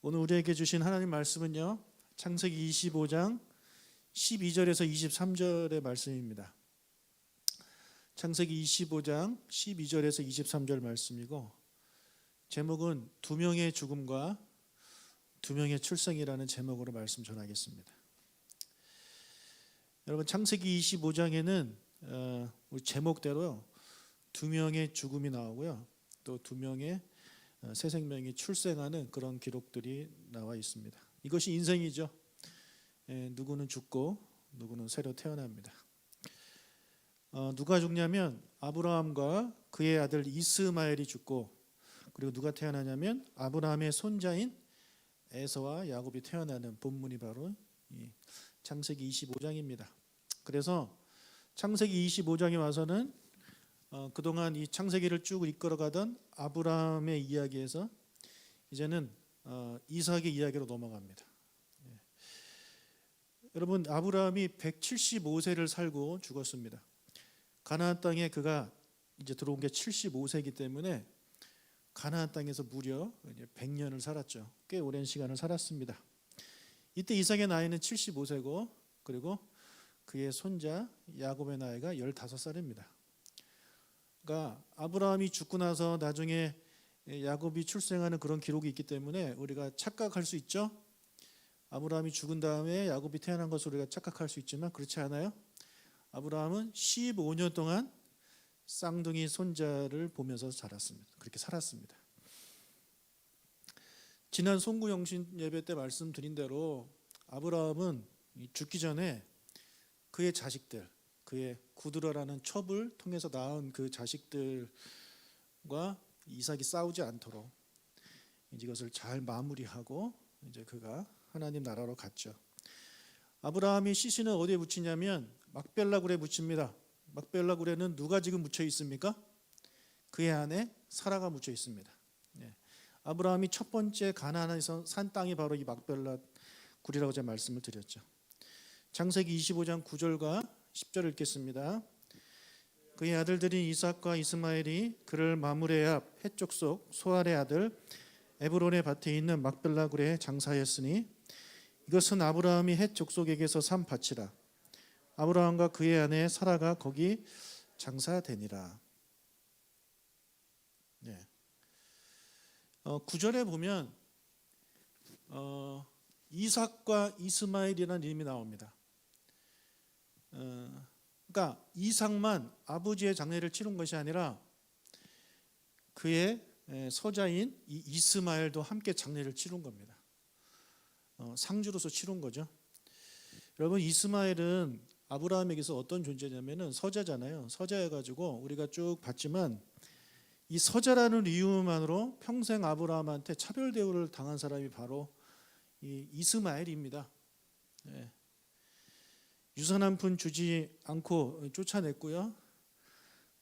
오늘 우리에게 주신 하나님 말씀은요, 창세기 25장 12절에서 23절의 말씀입니다. 창세기 25장 12절에서 23절 말씀이고, 제목은 두 명의 죽음과 두 명의 출생이라는 제목으로 말씀 전하겠습니다. 여러분, 창세기 25장에는 우리 제목대로 두 명의 죽음이 나오고요, 또 두 명의 새 생명이 출생하는 그런 기록들이 나와 있습니다. 이것이 인생이죠. 누구는 죽고 누구는 새로 태어납니다. 누가 죽냐면 아브라함과 그의 아들 이스마엘이 죽고, 그리고 누가 태어나냐면 아브라함의 손자인 에서와 야곱이 태어나는 본문이 바로 이 창세기 25장입니다. 그래서 창세기 25장에 와서는 그동안 이 창세기를 쭉 이끌어가던 아브라함의 이야기에서 이제는 이삭의 이야기로 넘어갑니다. 여러분, 아브라함이 175세를 살고 죽었습니다. 가나안 땅에 그가 이제 들어온 게 75세이기 때문에 가나안 땅에서 무려 100년을 살았죠. 꽤 오랜 시간을 살았습니다. 이때 이삭의 나이는 75세고, 그리고 그의 손자 야곱의 나이가 15살입니다. 그러니까 아브라함이 죽고 나서 나중에 야곱이 출생하는 그런 기록이 있기 때문에 우리가 착각할 수 있죠. 아브라함이 죽은 다음에 야곱이 태어난 것으로 우리가 착각할 수 있지만 그렇지 않아요. 아브라함은 15년 동안 쌍둥이 손자를 보면서 자랐습니다. 그렇게 살았습니다. 지난 송구영신 예배 때 말씀드린 대로 아브라함은 죽기 전에 그의 자식들, 그의 구드라라는 첩을 통해서 낳은 그 자식들과 이삭이 싸우지 않도록 이것을 잘 마무리하고 이제 그가 하나님 나라로 갔죠. 아브라함이 시신을 어디에 묻히냐면 막벨라굴에 묻힙니다. 막벨라굴에는 누가 지금 묻혀 있습니까? 그의 아내 사라가 묻혀 있습니다. 아브라함이 첫 번째 가나안에서 산 땅이 바로 이 막벨라굴이라고 제가 말씀을 드렸죠. 창세기 25장 9절과 10절을 읽겠습니다. 그의 아들들인 이삭과 이스마엘이 그를 마므레 앞 해쪽 속 소알의 아들 에브론의 밭에 있는 막벨라굴에 장사하였으니 이것은 아브라함이 헷 족속에게서 산 밭이라. 아브라함과 그의 아내 사라가 거기 장사되니라. 9절에 보면 이삭과 이스마엘이라는 이름이 나옵니다. 그러니까 이삭만 아버지의 장례를 치른 것이 아니라 그의 서자인 이 이스마엘도 함께 장례를 치른 겁니다. 상주로서 치른 거죠. 여러분, 이스마엘은 아브라함에게서 어떤 존재냐면은 서자잖아요. 서자여가지고 우리가 쭉 봤지만 이 서자라는 이유만으로 평생 아브라함한테 차별 대우를 당한 사람이 바로 이 이스마엘입니다. 유산 한 푼 주지 않고 쫓아냈고요.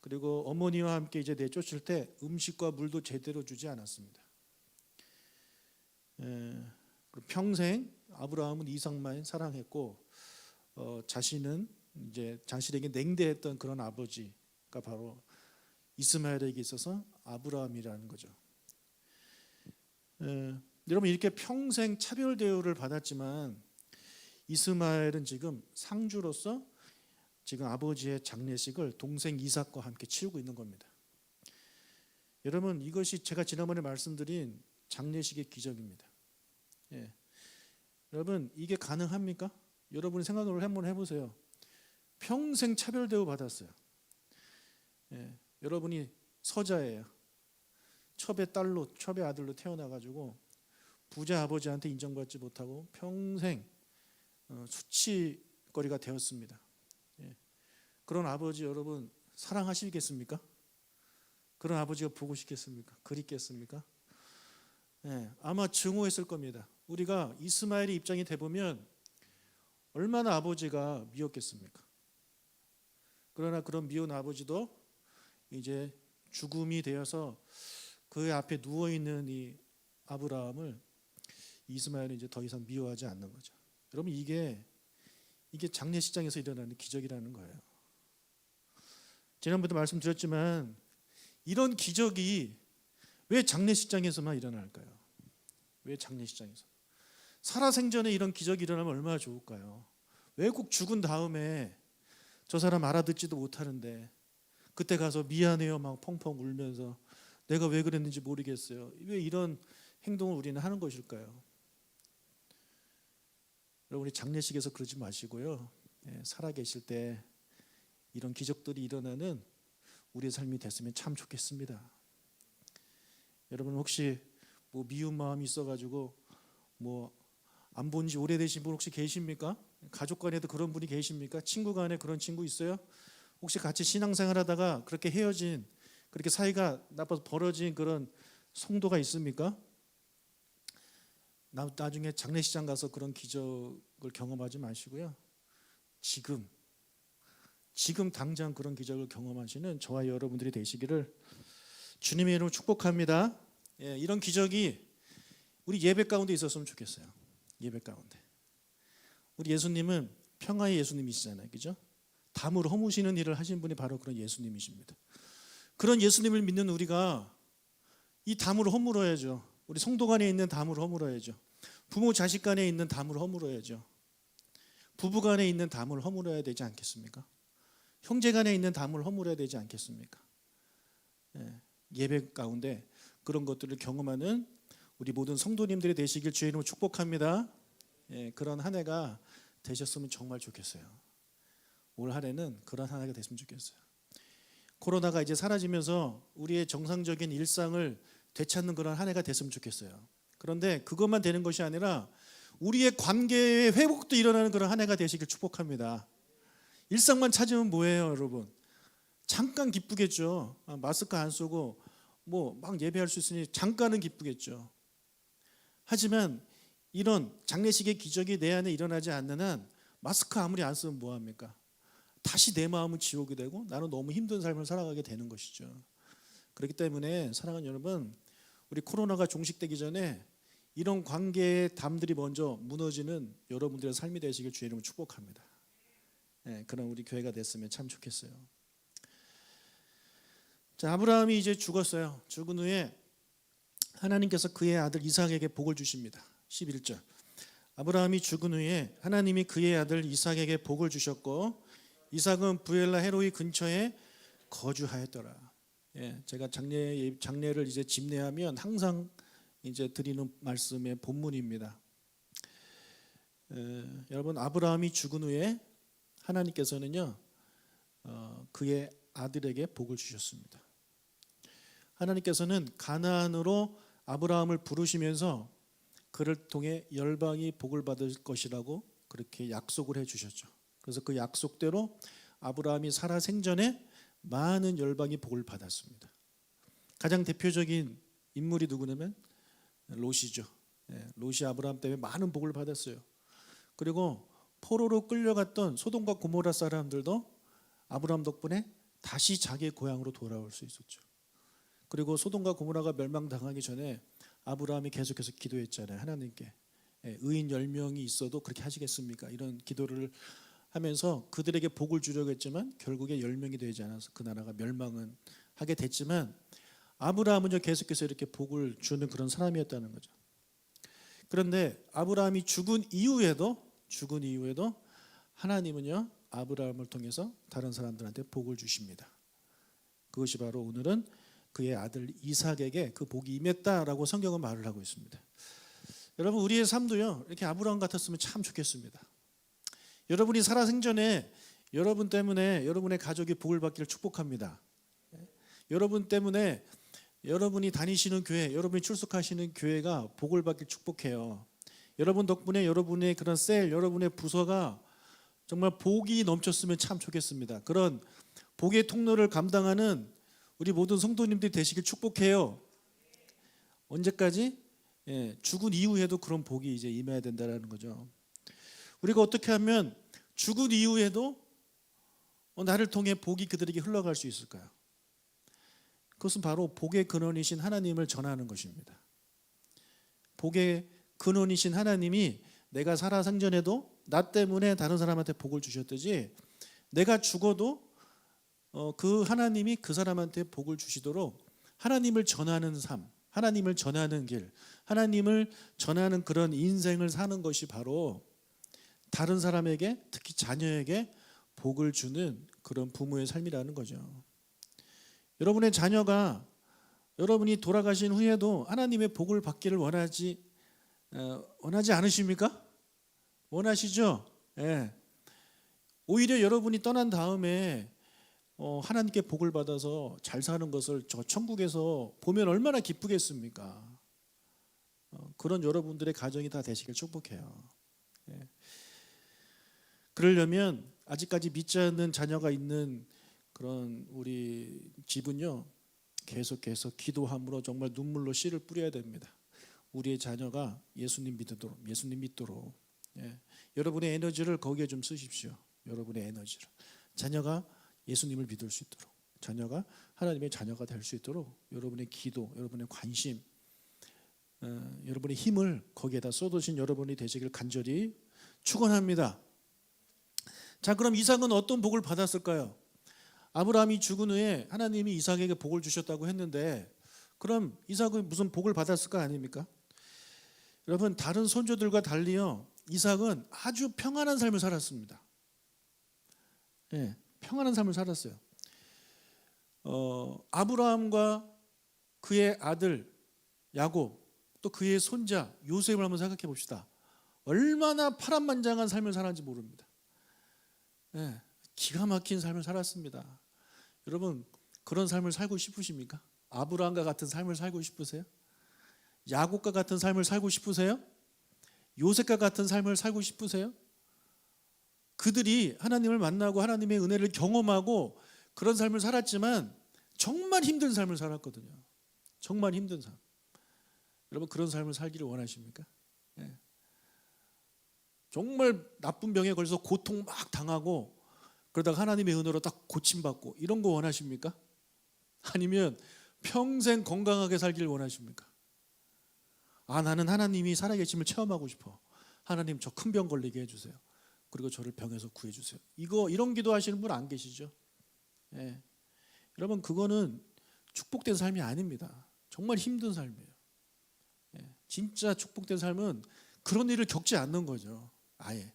그리고 어머니와 함께 이제 내쫓을 때 음식과 물도 제대로 주지 않았습니다. 평생 아브라함은 이삭만 사랑했고, 자신은 이제 자신에게 냉대했던 그런 아버지가 바로 이스마엘에게 있어서 아브라함이라는 거죠. 여러분, 이렇게 평생 차별 대우를 받았지만 이스마엘은 지금 상주로서 지금 아버지의 장례식을 동생 이삭과 함께 치르고 있는 겁니다. 여러분, 이것이 제가 지난번에 말씀드린 장례식의 기적입니다. 여러분, 이게 가능합니까? 여러분이 생각을 한번 해보세요. 평생 차별 대우 받았어요. 여러분이 서자예요. 첩의 딸로, 첩의 아들로 태어나가지고 부자 아버지한테 인정받지 못하고 평생 수치거리가 되었습니다. 그런 아버지 여러분 사랑하시겠습니까? 그런 아버지가 보고 싶겠습니까? 그립겠습니까? 아마 증오했을 겁니다. 우리가 이스마엘의 입장이 돼보면 얼마나 아버지가 미웠겠습니까? 그러나 그런 미운 아버지도 이제 죽음이 되어서 그 앞에 누워있는 이 아브라함을 이스마엘은 이제 더 이상 미워하지 않는 거죠. 여러분, 이게 장례식장에서 일어나는 기적이라는 거예요. 지난번에도 말씀드렸지만 이런 기적이 왜 장례식장에서만 일어날까요? 교회 장례식장에서. 살아생전에 이런 기적이 일어나면 얼마나 좋을까요? 왜 꼭 죽은 다음에 저 사람 알아듣지도 못하는데 그때 가서 미안해요 막 펑펑 울면서 내가 왜 그랬는지 모르겠어요. 왜 이런 행동을 우리는 하는 것일까요? 여러분, 우리 장례식에서 그러지 마시고요. 살아계실 때 이런 기적들이 일어나는 우리의 삶이 됐으면 참 좋겠습니다. 여러분, 혹시 뭐 미운 마음이 있어가지고 뭐 안 본 지 오래되신 분 혹시 계십니까? 가족 간에도 그런 분이 계십니까? 친구 간에 그런 친구 있어요? 혹시 같이 신앙생활하다가 그렇게 헤어진, 그렇게 사이가 나빠서 벌어진 그런 성도가 있습니까? 나중에 장례식장 가서 그런 기적을 경험하지 마시고요. 지금 당장 그런 기적을 경험하시는 저와 여러분들이 되시기를 주님의 이름으로 축복합니다. 이런 기적이 우리 예배 가운데 있었으면 좋겠어요. 예배 가운데. 우리 예수님은 평화의 예수님이시잖아요. 그죠? 담을 허무시는 일을 하신 분이 바로 그런 예수님이십니다. 그런 예수님을 믿는 우리가 이 담을 허물어야죠. 우리 성도 간에 있는 담을 허물어야죠. 부모 자식 간에 있는 담을 허물어야죠. 부부 간에 있는 담을 허물어야 되지 않겠습니까? 형제 간에 있는 담을 허물어야 되지 않겠습니까? 예배 가운데 그런 것들을 경험하는 우리 모든 성도님들이 되시길 주의 이름으로 축복합니다. 그런 한 해가 되셨으면 정말 좋겠어요. 올 한 해는 그런 한 해가 됐으면 좋겠어요. 코로나가 이제 사라지면서 우리의 정상적인 일상을 되찾는 그런 한 해가 됐으면 좋겠어요. 그런데 그것만 되는 것이 아니라 우리의 관계의 회복도 일어나는 그런 한 해가 되시길 축복합니다. 일상만 찾으면 뭐예요, 여러분? 잠깐 기쁘겠죠. 마스크 안 쓰고 뭐 막 예배할 수 있으니 잠깐은 기쁘겠죠. 하지만 이런 장례식의 기적이 내 안에 일어나지 않는 한 마스크 아무리 안 쓰면 뭐합니까? 다시 내 마음은 지옥이 되고 나는 너무 힘든 삶을 살아가게 되는 것이죠. 그렇기 때문에 사랑하는 여러분, 우리 코로나가 종식되기 전에 이런 관계의 담들이 먼저 무너지는 여러분들의 삶이 되시길 주의 이름으로 축복합니다. 그런 우리 교회가 됐으면 참 좋겠어요. 자, 아브라함이 이제 죽었어요. 죽은 후에 하나님께서 그의 아들 이삭에게 복을 주십니다. 11절. 아브라함이 죽은 후에 하나님이 그의 아들 이삭에게 복을 주셨고 이삭은 부엘라 헤로이 근처에 거주하였더라. 제가 장례를 이제 집례하면 항상 이제 드리는 말씀의 본문입니다. 여러분, 아브라함이 죽은 후에 하나님께서는요 그의 아들에게 복을 주셨습니다. 하나님께서는 가나안으로 아브라함을 부르시면서 그를 통해 열방이 복을 받을 것이라고 그렇게 약속을 해주셨죠. 그래서 그 약속대로 아브라함이 살아 생전에 많은 열방이 복을 받았습니다. 가장 대표적인 인물이 누구냐면 롯이죠. 롯이 아브라함 때문에 많은 복을 받았어요. 그리고 포로로 끌려갔던 소돔과 고모라 사람들도 아브라함 덕분에 다시 자기의 고향으로 돌아올 수 있었죠. 그리고 소돔과 고모라가 멸망당하기 전에 아브라함이 계속해서 기도했잖아요. 하나님께 의인 10명이 있어도 그렇게 하시겠습니까? 이런 기도를 하면서 그들에게 복을 주려고 했지만 결국에 10명이 되지 않아서 그 나라가 멸망은 하게 됐지만 아브라함은 계속해서 이렇게 복을 주는 그런 사람이었다는 거죠. 그런데 아브라함이 죽은 이후에도 하나님은요 아브라함을 통해서 다른 사람들한테 복을 주십니다. 그것이 바로 오늘은 그의 아들 이삭에게 그 복이 임했다라고 성경은 말을 하고 있습니다. 여러분, 우리의 삶도요 이렇게 아브라함 같았으면 참 좋겠습니다. 여러분이 살아생전에 여러분 때문에 여러분의 가족이 복을 받기를 축복합니다. 여러분 때문에 여러분이 다니시는 교회, 여러분이 출석하시는 교회가 복을 받길 축복해요. 여러분 덕분에 여러분의 그런 셀, 여러분의 부서가 정말 복이 넘쳤으면 참 좋겠습니다. 그런 복의 통로를 감당하는 우리 모든 성도님들이 되시길 축복해요. 언제까지? 죽은 이후에도 그런 복이 이제 임해야 된다는 거죠. 우리가 어떻게 하면 죽은 이후에도 나를 통해 복이 그들에게 흘러갈 수 있을까요? 그것은 바로 복의 근원이신 하나님을 전하는 것입니다. 복의 근원이신 하나님이 내가 살아 생전에도 나 때문에 다른 사람한테 복을 주셨듯이 내가 죽어도 그 하나님이 그 사람한테 복을 주시도록 하나님을 전하는 삶, 하나님을 전하는 길, 하나님을 전하는 그런 인생을 사는 것이 바로 다른 사람에게, 특히 자녀에게 복을 주는 그런 부모의 삶이라는 거죠. 여러분의 자녀가 여러분이 돌아가신 후에도 하나님의 복을 받기를 원하지 않으십니까? 원하시죠? 예. 오히려 여러분이 떠난 다음에 하나님께 복을 받아서 잘 사는 것을 저 천국에서 보면 얼마나 기쁘겠습니까? 그런 여러분들의 가정이 다 되시길 축복해요. 예. 그러려면 아직까지 믿지 않는 자녀가 있는 그런 우리 집은요, 계속해서 기도함으로 정말 눈물로 씨를 뿌려야 됩니다. 우리의 자녀가 예수님 믿도록. 예. 여러분의 에너지를 거기에 좀 쓰십시오. 여러분의 에너지를. 자녀가 예수님을 믿을 수 있도록, 자녀가 하나님의 자녀가 될 수 있도록 여러분의 기도, 여러분의 관심, 여러분의 힘을 거기에다 쏟으신 여러분이 되시길 간절히 축원합니다. 자, 그럼 이삭은 어떤 복을 받았을까요? 아브라함이 죽은 후에 하나님이 이삭에게 복을 주셨다고 했는데, 그럼 이삭은 무슨 복을 받았을 거 아닙니까? 여러분, 다른 손주들과 달리요, 이삭은 아주 평안한 삶을 살았습니다. 예, 평안한 삶을 살았어요. 아브라함과 그의 아들 야곱, 또 그의 손자 요셉을 한번 생각해 봅시다. 얼마나 파란만장한 삶을 살았는지 모릅니다. 예, 기가 막힌 삶을 살았습니다. 여러분, 그런 삶을 살고 싶으십니까? 아브라함과 같은 삶을 살고 싶으세요? 야곱과 같은 삶을 살고 싶으세요? 요셉과 같은 삶을 살고 싶으세요? 그들이 하나님을 만나고 하나님의 은혜를 경험하고 그런 삶을 살았지만 정말 힘든 삶을 살았거든요. 정말 힘든 삶. 여러분, 그런 삶을 살기를 원하십니까? 예. 정말 나쁜 병에 걸려서 고통 막 당하고 그러다가 하나님의 은혜로 딱 고침받고 이런 거 원하십니까? 아니면 평생 건강하게 살기를 원하십니까? 나는 하나님이 살아계심을 체험하고 싶어. 하나님, 저 큰 병 걸리게 해주세요. 그리고 저를 병에서 구해주세요. 이런 기도하시는 분 안 계시죠? 예. 여러분, 그거는 축복된 삶이 아닙니다. 정말 힘든 삶이에요. 예. 진짜 축복된 삶은 그런 일을 겪지 않는 거죠. 아예.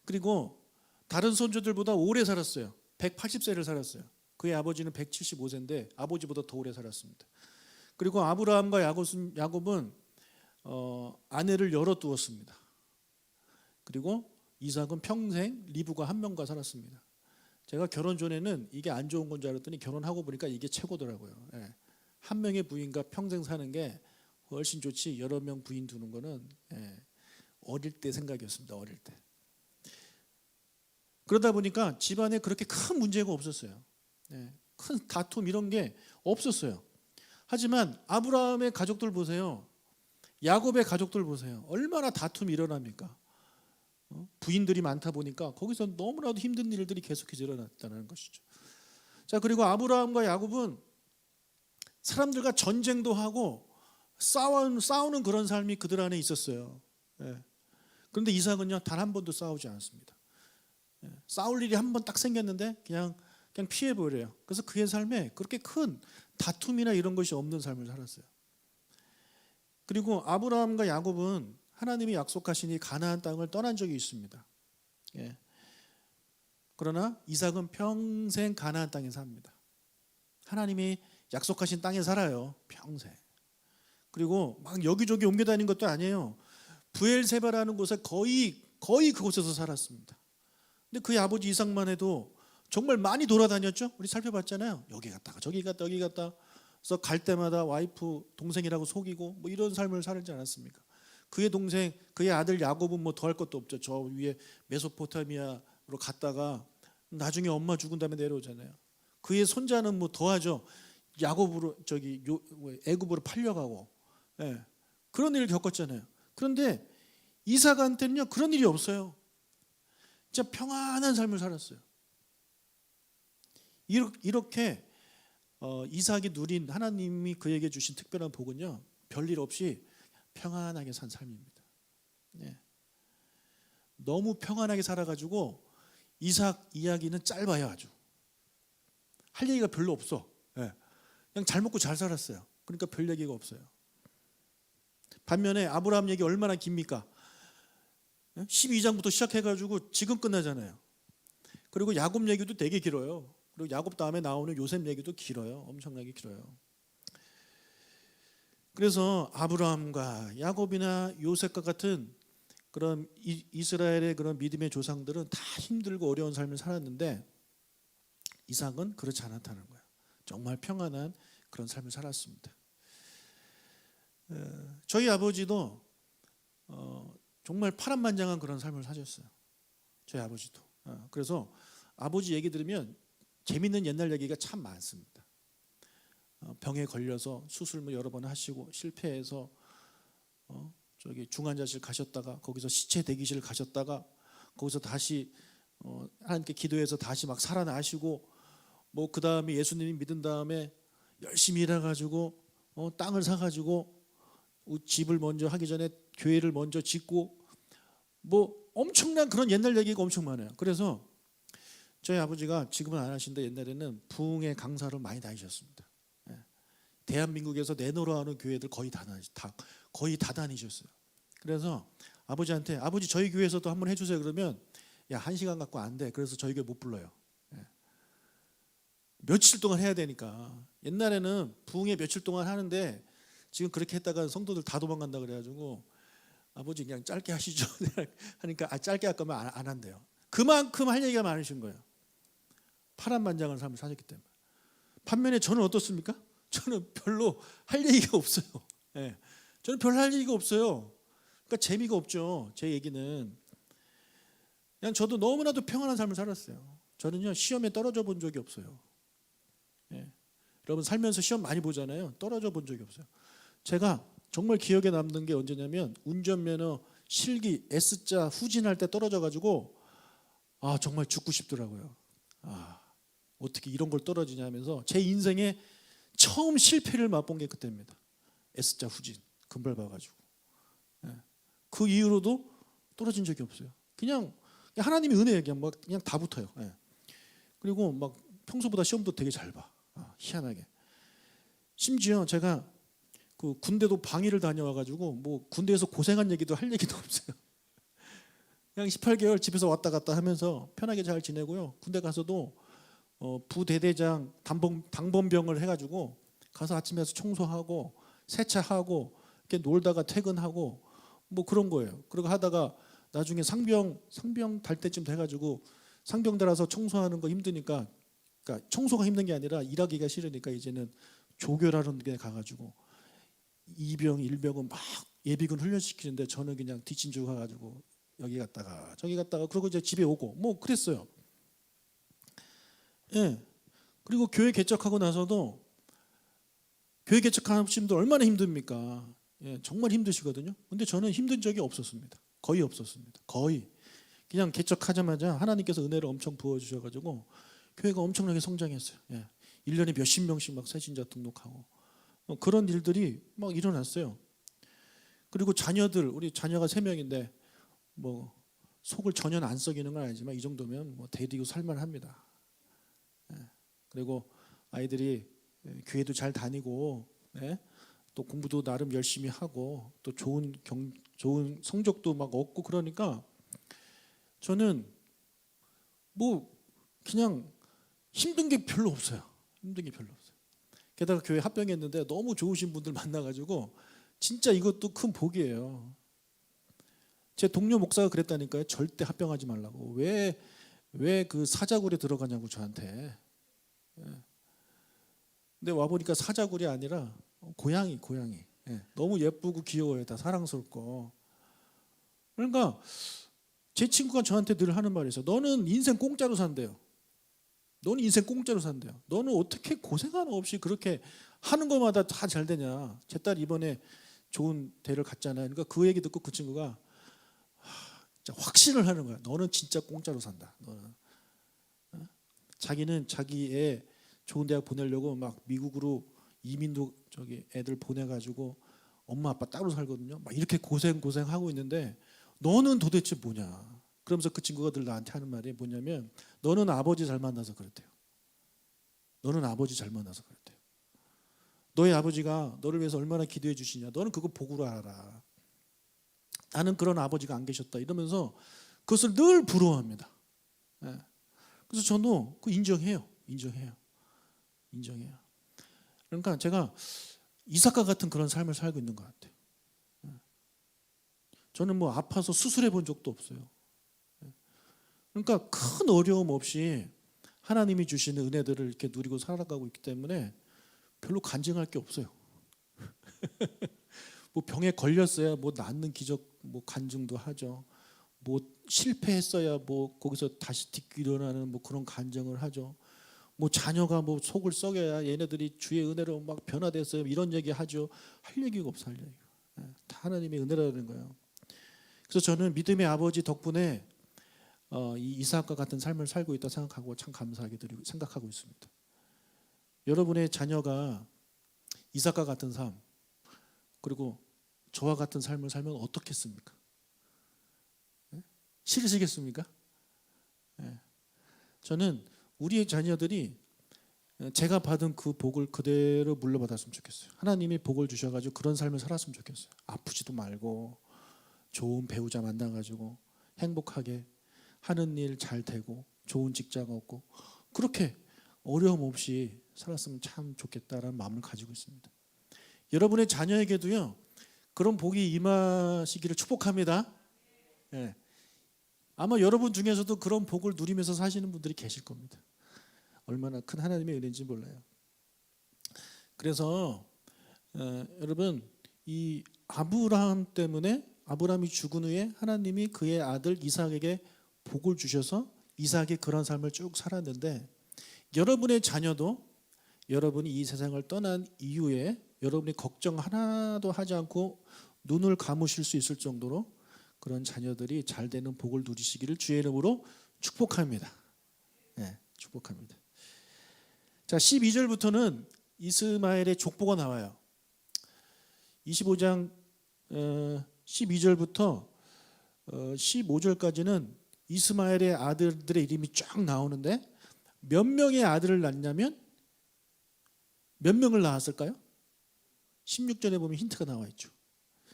그리고 다른 손주들보다 오래 살았어요. 180세를 살았어요. 그의 아버지는 175세인데 아버지보다 더 오래 살았습니다. 그리고 아브라함과 야곱은 아내를 여러 두었습니다. 그리고 이삭은 평생 리브가 한 명과 살았습니다. 제가 결혼 전에는 이게 안 좋은 건 줄 알았더니 결혼하고 보니까 이게 최고더라고요. 예. 한 명의 부인과 평생 사는 게 훨씬 좋지, 여러 명 부인 두는 거는 어릴 때 생각이었습니다. 어릴 때. 그러다 보니까 집안에 그렇게 큰 문제가 없었어요. 큰 다툼 이런 게 없었어요. 하지만 아브라함의 가족들 보세요. 야곱의 가족들 보세요. 얼마나 다툼이 일어납니까? 부인들이 많다 보니까 거기서 너무나도 힘든 일들이 계속해서 일어났다는 것이죠. 자, 그리고 아브라함과 야곱은 사람들과 전쟁도 하고 싸우는 그런 삶이 그들 안에 있었어요. 그런데 이삭은요, 단 한 번도 싸우지 않았습니다. 싸울 일이 한 번 딱 생겼는데 그냥 피해버려요. 그래서 그의 삶에 그렇게 큰 다툼이나 이런 것이 없는 삶을 살았어요. 그리고 아브라함과 야곱은 하나님이 약속하신 이 가나안 땅을 떠난 적이 있습니다. 그러나 이삭은 평생 가나안 땅에 삽니다. 하나님이 약속하신 땅에 살아요. 평생. 그리고 막 여기저기 옮겨 다니는 것도 아니에요. 브엘세바라는 곳에 거의 그곳에서 살았습니다. 근데 그의 아버지 이삭만 해도 정말 많이 돌아다녔죠. 우리 살펴봤잖아요. 여기 갔다가 저기 갔다 여기 갔다. 그래서 갈 때마다 와이프 동생이라고 속이고 뭐 이런 삶을 살지 않았습니까? 그의 동생, 그의 아들 야곱은 뭐 더 할 것도 없죠. 저 위에 메소포타미아로 갔다가 나중에 엄마 죽은 다음에 내려오잖아요. 그의 손자는 뭐 더 하죠. 야곱으로 애굽으로 팔려가고 그런 일을 겪었잖아요. 그런데 이삭한테는요, 그런 일이 없어요. 진짜 평안한 삶을 살았어요. 이렇게 이삭이 누린 하나님이 그에게 주신 특별한 복은요, 별일 없이 평안하게 산 삶입니다. 너무 평안하게 살아가지고 이삭 이야기는 짧아요. 아주 할 얘기가 별로 없어. 그냥 잘 먹고 잘 살았어요. 그러니까 별 얘기가 없어요. 반면에 아브라함 얘기 얼마나 깁니까? 12장부터 시작해가지고 지금 끝나잖아요. 그리고 야곱 얘기도 되게 길어요. 그리고 야곱 다음에 나오는 요셉 얘기도 길어요. 엄청나게 길어요. 그래서 아브라함과 야곱이나 요셉과 같은 그런 이스라엘의 그런 믿음의 조상들은 다 힘들고 어려운 삶을 살았는데 이삭은 그렇지 않았다는 거예요. 정말 평안한 그런 삶을 살았습니다. 저희 아버지도 정말 파란만장한 그런 삶을 사셨어요. 저희 아버지도. 그래서 아버지 얘기 들으면 재밌는 옛날 얘기가 참 많습니다. 병에 걸려서 수술 여러 번 하시고 실패해서 저기 중환자실 가셨다가 거기서 시체 대기실 가셨다가 거기서 다시 하나님께 기도해서 다시 막 살아나시고 뭐 그 다음에 예수님이 믿은 다음에 열심히 일해가지고 땅을 사가지고 집을 먼저 하기 전에 교회를 먼저 짓고 뭐 엄청난 그런 옛날 얘기가 엄청 많아요. 그래서 저희 아버지가 지금은 안 하시는데 옛날에는 부흥의 강사를 많이 다니셨습니다. 대한민국에서 내노라하는 교회들 거의 다 다니셨어요. 그래서 아버지한테 아버지 저희 교회에서도 한번 해주세요 그러면 야 1시간 갖고 안 돼. 그래서 저희 교회 못 불러요. 며칠 동안 해야 되니까. 옛날에는 부흥회 며칠 동안 하는데 지금 그렇게 했다가 성도들 다 도망간다 그래가지고 아버지 그냥 짧게 하시죠 하니까 짧게 할 거면 안 한대요. 그만큼 할 얘기가 많으신 거예요. 파란만장한 삶을 사셨기 때문에. 반면에 저는 어떻습니까? 저는 별로 할 얘기가 없어요. 저는 별로 할 얘기가 없어요. 그러니까 재미가 없죠. 제 얘기는 그냥 저도 너무나도 평안한 삶을 살았어요. 저는요 시험에 떨어져 본 적이 없어요. 여러분 살면서 시험 많이 보잖아요. 떨어져 본 적이 없어요. 제가 정말 기억에 남는 게 언제냐면 운전면허 실기 S자 후진할 때 떨어져가지고 정말 죽고 싶더라고요. 어떻게 이런 걸 떨어지냐 하면서 제 인생에 처음 실패를 맛본 게 그때입니다. S자 후진 금발 봐가지고 그 이후로도 떨어진 적이 없어요. 그냥 하나님의 은혜예요. 그냥 다 붙어요. 그리고 막 평소보다 시험도 되게 잘 봐. 희한하게. 심지어 제가 그 군대도 방위를 다녀와가지고 뭐 군대에서 고생한 얘기도 할 얘기도 없어요. 그냥 18개월 집에서 왔다 갔다 하면서 편하게 잘 지내고요. 군대 가서도 부대대장 당번병을 해가지고 가서 아침에 가서 청소하고 세차하고 이렇게 놀다가 퇴근하고 뭐 그런 거예요. 그리고 하다가 나중에 상병 달 때쯤 돼가지고 상병 달아서 청소하는 거 힘드니까 그러니까 청소가 힘든 게 아니라 일하기가 싫으니까 이제는 조교라는 데 가가지고 2병, 1병은 막 예비군 훈련시키는데 저는 그냥 뒷진주 가가지고 여기 갔다가 저기 갔다가 그러고 이제 집에 오고 뭐 그랬어요. 그리고 교회 개척하고 나서도 교회 개척하는 분들 얼마나 힘듭니까? 정말 힘드시거든요. 근데 저는 힘든 적이 없었습니다. 거의 없었습니다. 거의 그냥 개척하자마자 하나님께서 은혜를 엄청 부어주셔가지고 교회가 엄청나게 성장했어요. 1년에 몇십 명씩 막 새신자 등록하고 그런 일들이 막 일어났어요. 그리고 자녀들 우리 자녀가 3명인데 뭐 속을 전혀 안 썩이는 건 아니지만 이 정도면 뭐 데리고 살만합니다. 그리고 아이들이 교회도 잘 다니고 또 공부도 나름 열심히 하고 또 좋은 성적도 막 얻고 그러니까 저는 뭐 그냥 힘든 게 별로 없어요. 힘든 게 별로 없어요. 게다가 교회 합병했는데 너무 좋으신 분들 만나가지고 진짜 이것도 큰 복이에요. 제 동료 목사가 그랬다니까요. 절대 합병하지 말라고. 왜 그 사자굴에 들어가냐고 저한테. 근데 와보니까 사자굴이 아니라 고양이. 너무 예쁘고 귀여워요. 다 사랑스럽고. 그러니까 제 친구가 저한테 늘 하는 말이 있어요. 너는 인생 공짜로 산대요. 너는 인생 공짜로 산대요. 너는 어떻게 고생 하나 없이 그렇게 하는 것마다 다 잘 되냐. 제 딸 이번에 좋은 대를 갔잖아요. 그러니까 그 얘기 듣고 그 친구가 진짜 확신을 하는 거야. 너는 진짜 공짜로 산다. 너는. 자기는 자기 애 좋은 대학 보내려고 막 미국으로 이민도 저기 애들 보내가지고 엄마 아빠 따로 살거든요. 막 이렇게 고생하고 있는데 너는 도대체 뭐냐. 그러면서 그 친구가 늘 나한테 하는 말이 뭐냐면 너는 아버지 잘 만나서 그랬대요. 너는 아버지 잘 만나서 그랬대요. 너의 아버지가 너를 위해서 얼마나 기도해 주시냐. 너는 그거 복으로 알아. 나는 그런 아버지가 안 계셨다. 이러면서 그것을 늘 부러워합니다. 예. 그래서 저도 그 인정해요. 그러니까 제가 이삭과 같은 그런 삶을 살고 있는 것 같아요. 저는 뭐 아파서 수술해 본 적도 없어요. 그러니까 큰 어려움 없이 하나님이 주시는 은혜들을 이렇게 누리고 살아가고 있기 때문에 별로 간증할 게 없어요. 뭐 병에 걸렸어야 뭐 낫는 기적 뭐 간증도 하죠. 뭐 실패했어야 뭐 거기서 다시 딛고 일어나는 뭐 그런 간증을 하죠. 뭐 자녀가 뭐 속을 썩여야 얘네들이 주의 은혜로 막 변화됐어요. 이런 얘기 하죠. 할 얘기가 없어, 할 얘기가. 다 하나님의 은혜라는 거예요. 그래서 저는 믿음의 아버지 덕분에 이 이삭과 같은 삶을 살고 있다 생각하고 참 감사하게 생각하고 있습니다. 여러분의 자녀가 이삭과 같은 삶 그리고 저와 같은 삶을 살면 어떻겠습니까? 싫으시겠습니까? 저는 우리의 자녀들이 제가 받은 그 복을 그대로 물려받았으면 좋겠어요. 하나님이 복을 주셔가지고 그런 삶을 살았으면 좋겠어요. 아프지도 말고 좋은 배우자 만나가지고 행복하게 하는 일 잘 되고 좋은 직장 얻고 그렇게 어려움 없이 살았으면 참 좋겠다라는 마음을 가지고 있습니다. 여러분의 자녀에게도요 그런 복이 임하시기를 축복합니다. 예. 아마 여러분 중에서도 그런 복을 누리면서 사시는 분들이 계실 겁니다. 얼마나 큰 하나님의 은혜인지 몰라요. 그래서 여러분 이 아브라함 때문에 아브라함이 죽은 후에 하나님이 그의 아들 이삭에게 복을 주셔서 이삭이 그런 삶을 쭉 살았는데 여러분의 자녀도 여러분이 이 세상을 떠난 이후에 여러분이 걱정 하나도 하지 않고 눈을 감으실 수 있을 정도로 그런 자녀들이 잘 되는 복을 누리시기를 주의 이름으로 축복합니다. 네, 축복합니다. 자, 12절부터는 이스마엘의 족보가 나와요. 25장 12절부터 15절까지는 이스마엘의 아들들의 이름이 쫙 나오는데 몇 명의 아들을 낳냐면 몇 명을 낳았을까요? 16절에 보면 힌트가 나와 있죠.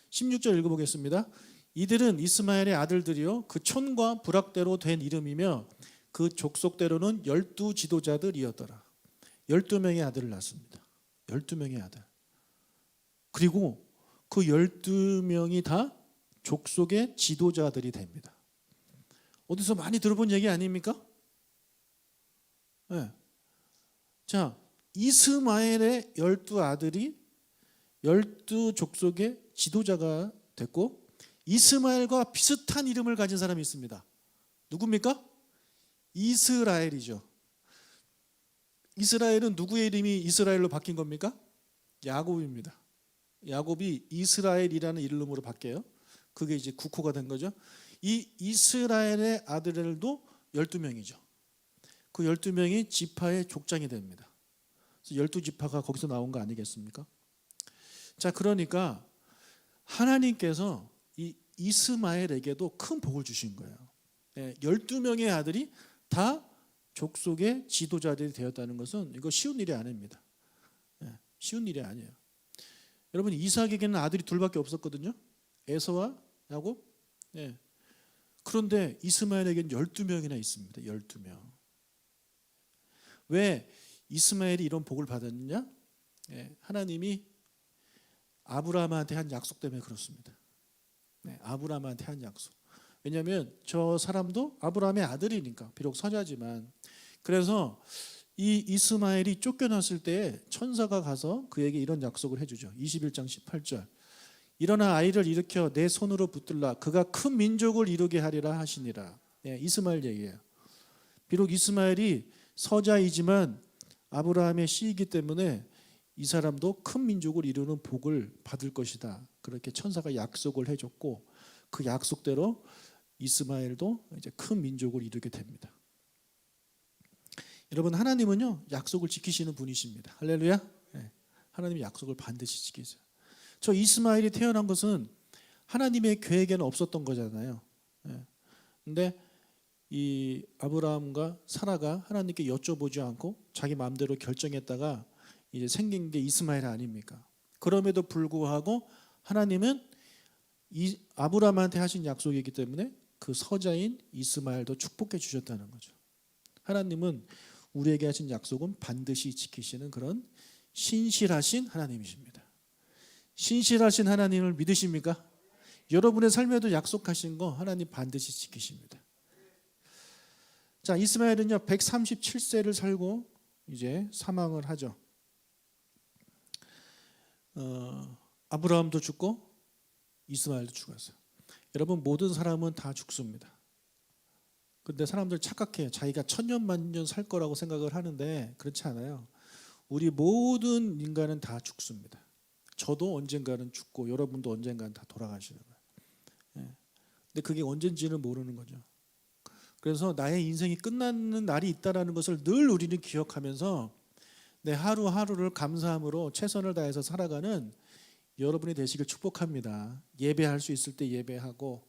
16절 읽어보겠습니다. 이들은 이스마엘의 아들들이요 그 촌과 부락대로 된 이름이며 그 족속대로는 12지도자들이었더라. 12명의 아들을 낳습니다. 12명의 아들. 그리고 그 12명이 다 족속의 지도자들이 됩니다. 어디서 많이 들어본 얘기 아닙니까? 네. 자, 이스마엘의 12아들이 12족속의 지도자가 됐고 이스마엘과 비슷한 이름을 가진 사람이 있습니다. 누굽니까? 이스라엘이죠. 이스라엘은 누구의 이름이 이스라엘로 바뀐 겁니까? 야곱입니다. 야곱이 이스라엘이라는 이름으로 바뀌어요. 그게 이제 국호가 된 거죠. 이 이스라엘의 아들들도 12명이죠. 그 12명이 지파의 족장이 됩니다. 그래서 12지파가 거기서 나온 거 아니겠습니까? 자, 그러니까 하나님께서 이 이스마엘에게도 큰 복을 주신 거예요. 12명의 아들이 다 족속의 지도자들이 되었다는 것은 이거 쉬운 일이 아닙니다. 쉬운 일이 아니에요. 여러분 이삭에게는 아들이 둘밖에 없었거든요. 에서와 야곱. 그런데 이스마엘에게는 12명이나 있습니다. 12명. 왜 이스마엘이 이런 복을 받았느냐? 하나님이 아브라함한테 한 약속 때문에 그렇습니다. 아브라함한테 한 약속. 왜냐하면 저 사람도 아브라함의 아들이니까 비록 선자지만 그래서 이 이스마엘이 쫓겨났을 때 천사가 가서 그에게 이런 약속을 해주죠. 21장 18절 일어나 아이를 일으켜 내 손으로 붙들라 그가 큰 민족을 이루게 하리라 하시니라. 이스마엘 얘기예요. 비록 이스마엘이 서자이지만 아브라함의 씨이기 때문에 이 사람도 큰 민족을 이루는 복을 받을 것이다. 그렇게 천사가 약속을 해줬고 그 약속대로 이스마엘도 이제 큰 민족을 이루게 됩니다. 여러분 하나님은요 약속을 지키시는 분이십니다. 할렐루야. 하나님이 약속을 반드시 지키세요. 저 이스마엘이 태어난 것은 하나님의 계획에는 없었던 거잖아요. 근데 이 아브라함과 사라가 하나님께 여쭤보지 않고 자기 마음대로 결정했다가 이제 생긴 게 이스마엘 아닙니까? 그럼에도 불구하고 하나님은 이 아브라함한테 하신 약속이기 때문에 그 서자인 이스마엘도 축복해 주셨다는 거죠. 하나님은 우리에게 하신 약속은 반드시 지키시는 그런 신실하신 하나님이십니다. 신실하신 하나님을 믿으십니까? 여러분의 삶에도 약속하신 거 하나님 반드시 지키십니다. 자, 이스마엘은요 137세를 살고 이제 사망을 하죠. 아브라함도 죽고 이스마엘도 죽었어요. 여러분, 모든 사람은 다 죽습니다. 근데 사람들 착각해요. 자기가 천년 만년 살 거라고 생각을 하는데 그렇지 않아요. 우리 모든 인간은 다 죽습니다. 저도 언젠가는 죽고 여러분도 언젠가는 다 돌아가시는 거예요. 근데 그게 언젠지는 모르는 거죠. 그래서 나의 인생이 끝나는 날이 있다는 것을 늘 우리는 기억하면서 내 하루하루를 감사함으로 최선을 다해서 살아가는 여러분이 되시길 축복합니다. 예배할 수 있을 때 예배하고,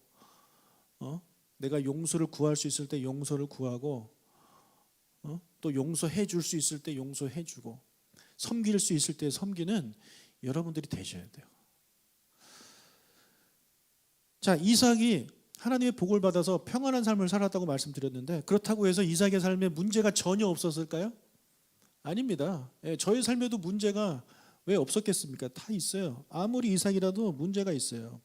내가 용서를 구할 수 있을 때 용서를 구하고, 또 용서해 줄 수 있을 때 용서해 주고, 섬길 수 있을 때 섬기는 여러분들이 되셔야 돼요. 자, 이삭이 하나님의 복을 받아서 평안한 삶을 살았다고 말씀드렸는데, 그렇다고 해서 이삭의 삶에 문제가 전혀 없었을까요? 아닙니다. 저희 삶에도 문제가 왜 없었겠습니까? 다 있어요. 아무리 이삭이라도 문제가 있어요.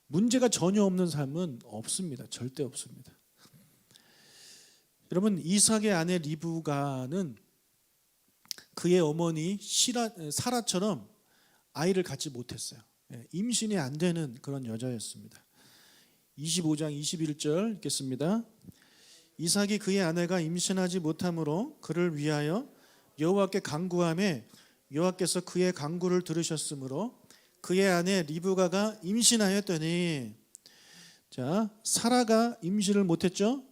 문제가 전혀 없는 삶은 없습니다. 절대 없습니다. 여러분, 이삭의 아내 리브가는 그의 어머니 사라처럼 아이를 갖지 못했어요. 임신이 안 되는 그런 여자였습니다. 25장 21절 읽겠습니다. 이삭이 그의 아내가 임신하지 못함으로 그를 위하여 여호와께 간구하매 여호와께서 그의 간구를 들으셨으므로 그의 아내 리브가가 임신하였더니, 자, 사라가 임신을 못했죠.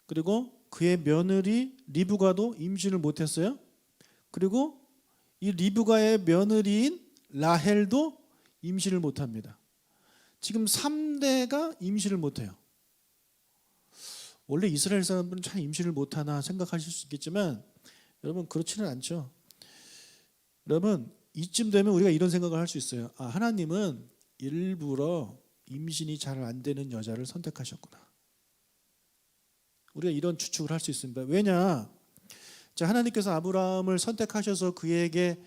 그리고 그의 며느리 리브가도 임신을 못했어요. 그리고 이 리브가의 며느리인 라헬도 임신을 못합니다. 지금 3대가 임신을 못해요. 원래 이스라엘 사람들은 잘 임신을 못하나 생각하실 수 있겠지만 여러분, 그렇지는 않죠. 여러분, 이쯤 되면 우리가 이런 생각을 할 수 있어요. 하나님은 일부러 임신이 잘 안 되는 여자를 선택하셨구나. 우리가 이런 추측을 할 수 있습니다. 왜냐? 자, 하나님께서 아브라함을 선택하셔서 그에게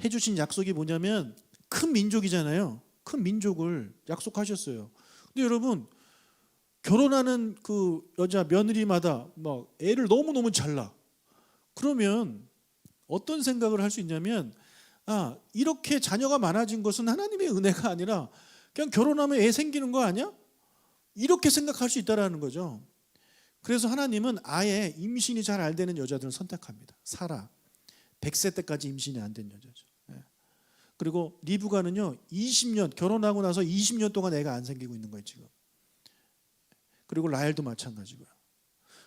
해주신 약속이 뭐냐면 큰 민족이잖아요. 큰 민족을 약속하셨어요. 근데 여러분, 결혼하는 그 여자 며느리마다 막 애를 너무너무 잘 낳아. 그러면 어떤 생각을 할 수 있냐면, 이렇게 자녀가 많아진 것은 하나님의 은혜가 아니라 그냥 결혼하면 애 생기는 거 아니야? 이렇게 생각할 수 있다라는 거죠. 그래서 하나님은 아예 임신이 잘 안 되는 여자들을 선택합니다. 사라, 100세 때까지 임신이 안 된 여자죠. 그리고 리브가는요 20년, 결혼하고 나서 20년 동안 애가 안 생기고 있는 거예요 지금. 그리고 라헬도 마찬가지고요.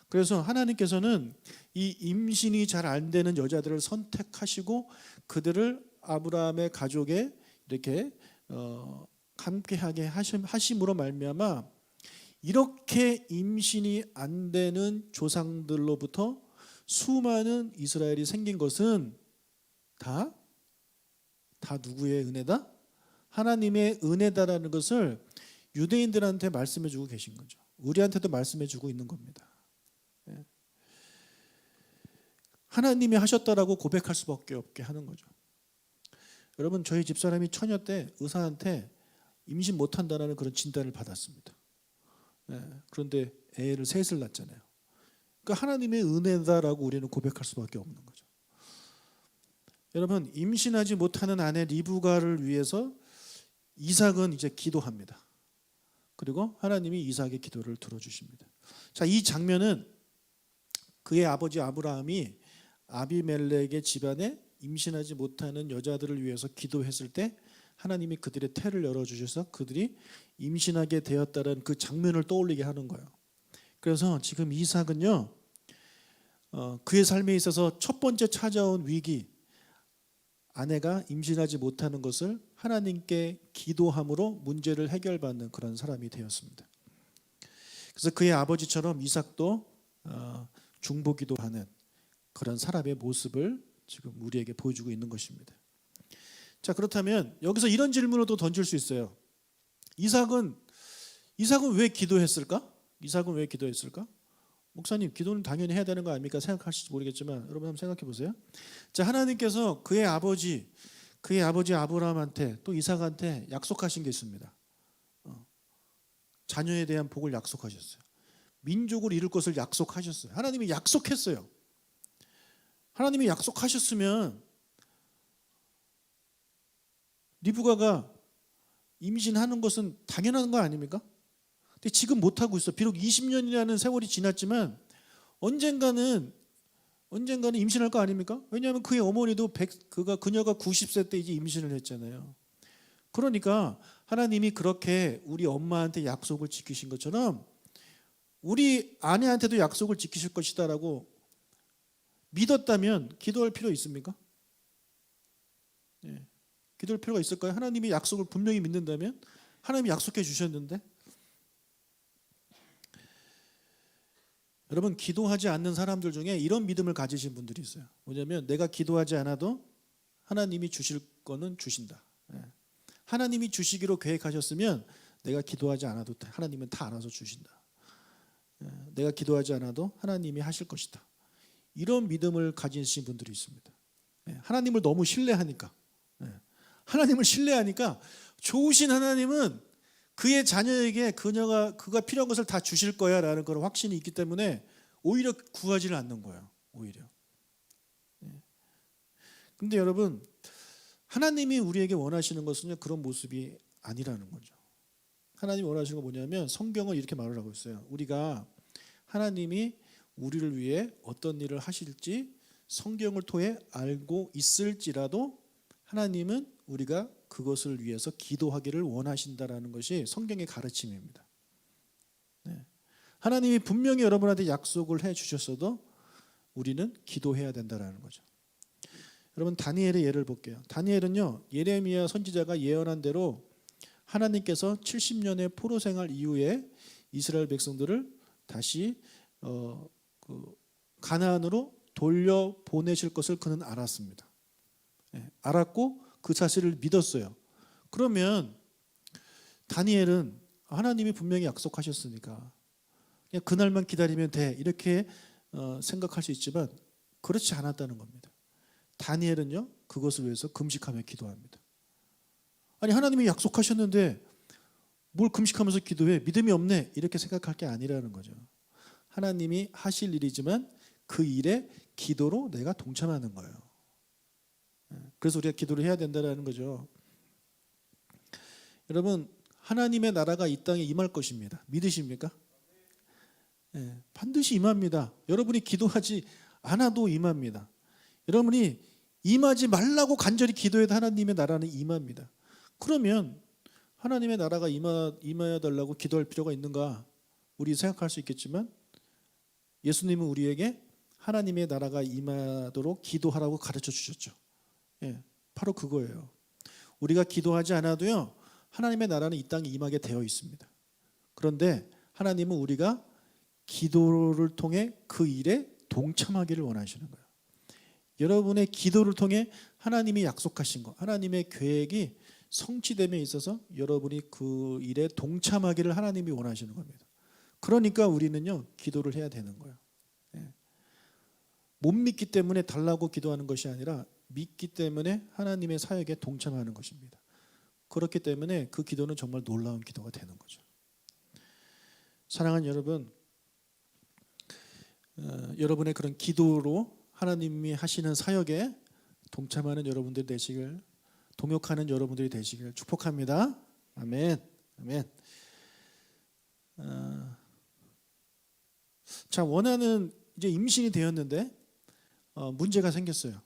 그래서 하나님께서는 이 임신이 잘 안 되는 여자들을 선택하시고 그들을 아브라함의 가족에 이렇게 함께하게 하심으로 말미암아 이렇게 임신이 안 되는 조상들로부터 수많은 이스라엘이 생긴 것은 다 누구의 은혜다? 하나님의 은혜다라는 것을 유대인들한테 말씀해 주고 계신 거죠. 우리한테도 말씀해 주고 있는 겁니다. 하나님이 하셨다라고 고백할 수밖에 없게 하는 거죠. 여러분, 저희 집사람이 처녀 때 의사한테 임신 못한다는 그런 진단을 받았습니다. 그런데 애를 셋을 낳잖아요. 그러니까 하나님의 은혜다라고 우리는 고백할 수밖에 없는 거죠. 여러분, 임신하지 못하는 아내 리브가를 위해서 이삭은 이제 기도합니다. 그리고 하나님이 이삭의 기도를 들어주십니다. 자, 이 장면은 그의 아버지 아브라함이 아비멜렉의 집안에 임신하지 못하는 여자들을 위해서 기도했을 때 하나님이 그들의 태를 열어주셔서 그들이 임신하게 되었다는 그 장면을 떠올리게 하는 거예요. 그래서 지금 이삭은요, 그의 삶에 있어서 첫 번째 찾아온 위기, 아내가 임신하지 못하는 것을 하나님께 기도함으로 문제를 해결받는 그런 사람이 되었습니다. 그래서 그의 아버지처럼 이삭도 중보기도하는 그런 사람의 모습을 지금 우리에게 보여주고 있는 것입니다. 자, 그렇다면 여기서 이런 질문을 또 던질 수 있어요. 이삭은 왜 기도했을까? 이삭은 왜 기도했을까? 목사님, 기도는 당연히 해야 되는 거 아닙니까? 생각하실지 모르겠지만 여러분 한번 생각해 보세요. 자, 하나님께서 그의 아버지 아브라함한테 또 이삭한테 약속하신 게 있습니다. 자녀에 대한 복을 약속하셨어요. 민족을 이룰 것을 약속하셨어요. 하나님이 약속했어요. 하나님이 약속하셨으면 리브가가 임신하는 것은 당연한 거 아닙니까? 근데 지금 못하고 있어. 비록 20년이라는 세월이 지났지만 언젠가는 임신할 거 아닙니까? 왜냐하면 그의 어머니도 그녀가 90세 때 이제 임신을 했잖아요. 그러니까 하나님이 그렇게 우리 엄마한테 약속을 지키신 것처럼 우리 아내한테도 약속을 지키실 것이다라고 믿었다면 기도할 필요 있습니까? 네. 기도할 필요가 있을까요? 하나님이 약속을 분명히 믿는다면 하나님이 약속해 주셨는데 여러분, 기도하지 않는 사람들 중에 이런 믿음을 가지신 분들이 있어요. 뭐냐면 내가 기도하지 않아도 하나님이 주실 거는 주신다. 하나님이 주시기로 계획하셨으면 내가 기도하지 않아도 하나님은 다 알아서 주신다. 내가 기도하지 않아도 하나님이 하실 것이다. 이런 믿음을 가지신 분들이 있습니다. 하나님을 너무 신뢰하니까 좋으신 하나님은 그의 자녀에게 그가 필요한 것을 다 주실 거야라는 그런 확신이 있기 때문에 오히려 구하지를 않는 거예요. 오히려. 근데 여러분, 하나님이 우리에게 원하시는 것은 그런 모습이 아니라는 거죠. 하나님이 원하시는 건 뭐냐면 성경은 이렇게 말을 하고 있어요. 우리가 하나님이 우리를 위해 어떤 일을 하실지 성경을 통해 알고 있을지라도 하나님은 우리가 그것을 위해서 기도하기를 원하신다라는 것이 성경의 가르침입니다. 하나님이 분명히 여러분한테 약속을 해 주셨어도 우리는 기도해야 된다라는 거죠. 여러분, 다니엘의 예를 볼게요. 다니엘은요, 예레미야 선지자가 예언한 대로 하나님께서 70년의 포로 생활 이후에 이스라엘 백성들을 다시 가나안으로 돌려 보내실 것을 그는 알았습니다. 알았고 그 사실을 믿었어요. 그러면 다니엘은 하나님이 분명히 약속하셨으니까 그냥 그날만 기다리면 돼 이렇게 생각할 수 있지만 그렇지 않았다는 겁니다. 다니엘은요, 그것을 위해서 금식하며 기도합니다. 아니, 하나님이 약속하셨는데 뭘 금식하면서 기도해? 믿음이 없네 이렇게 생각할 게 아니라는 거죠. 하나님이 하실 일이지만 그 일에 기도로 내가 동참하는 거예요. 그래서 우리가 기도를 해야 된다는 거죠. 여러분, 하나님의 나라가 이 땅에 임할 것입니다. 믿으십니까? 반드시 임합니다. 여러분이 기도하지 않아도 임합니다. 여러분이 임하지 말라고 간절히 기도해도 하나님의 나라는 임합니다. 그러면 하나님의 나라가 임해야 달라고 기도할 필요가 있는가? 우리 생각할 수 있겠지만 예수님은 우리에게 하나님의 나라가 임하도록 기도하라고 가르쳐 주셨죠. 바로 그거예요. 우리가 기도하지 않아도요, 하나님의 나라는 이 땅에 임하게 되어 있습니다. 그런데 하나님은 우리가 기도를 통해 그 일에 동참하기를 원하시는 거예요. 여러분의 기도를 통해 하나님이 약속하신 것, 하나님의 계획이 성취됨에 있어서 여러분이 그 일에 동참하기를 하나님이 원하시는 겁니다. 그러니까 우리는요, 기도를 해야 되는 거예요. 못 믿기 때문에 달라고 기도하는 것이 아니라 믿기 때문에 하나님의 사역에 동참하는 것입니다. 그렇기 때문에 그 기도는 정말 놀라운 기도가 되는 거죠. 사랑하는 여러분, 여러분의 그런 기도로 하나님이 하시는 사역에 동참하는 여러분들이 되시길, 동역하는 여러분들이 되시길 축복합니다. 아멘. 아멘. 자, 원하는 이제 임신이 되었는데 문제가 생겼어요.